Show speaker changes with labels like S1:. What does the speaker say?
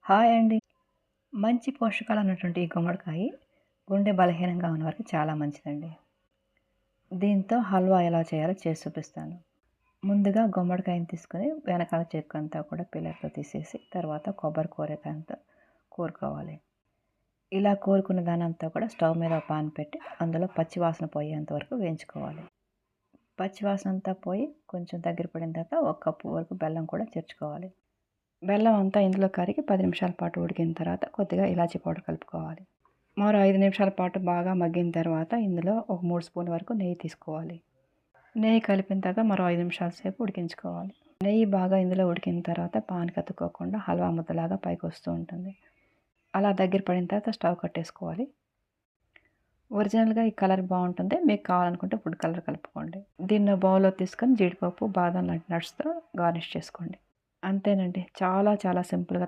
S1: Hi అండి. మంచి పోషకాలు ఉన్నటువంటి ఈ గుమ్మడికాయ గుండె బలహీనంగా ఉన్న వారికి చాలా మంచిదండి. దీంతో హల్వా ఎలా చేయాలో చేసి చూపిస్తాను. ముందుగా గుమ్మడికాయని తీసుకొని వెనకాల చెక్కు అంతా కూడా పిల్లర్తో తీసేసి తర్వాత కొబ్బరి కూరకంతా కోరుకోవాలి. ఇలా కోరుకున్న దానంతా కూడా స్టవ్ మీద పాన్ పెట్టి అందులో పచ్చివాసన పోయేంత వరకు వేయించుకోవాలి. పచ్చివాసన అంతా పోయి కొంచెం దగ్గర పడిన తర్వాత ఒక కప్పు వరకు బెల్లం కూడా చేర్చుకోవాలి. బెల్లం అంతా ఇందులో కరిగి 10 నిమిషాల పాటు ఉడికిన తర్వాత కొద్దిగా ఇలాచీ పౌడర్ కలుపుకోవాలి. మరో 5 నిమిషాల పాటు బాగా మగ్గిన తర్వాత ఇందులో ఒక 3 స్పూన్ల వరకు నెయ్యి తీసుకోవాలి. నెయ్యి కలిపిన తర్వాత మరో 5 నిమిషాల సేపు ఉడికించుకోవాలి. నెయ్యి బాగా ఇందులో ఉడికిన తర్వాత పాన్ కత్తుకోకుండా హల్వా ముద్దలాగా పైకి వస్తూ ఉంటుంది. అలా దగ్గర పడిన తర్వాత స్టవ్ కట్టేసుకోవాలి. ఒరిజినల్గా ఈ కలర్ బాగుంటుంది. మీకు కావాలనుకుంటే ఫుడ్ కలర్ కలుపుకోండి. దీన్ని బౌల్లో తీసుకొని జీడిపప్పు బాదం లాంటి నట్స్తో గార్నిష్ చేసుకోండి. అంతేనండి. చాలా చాలా సింపుల్గా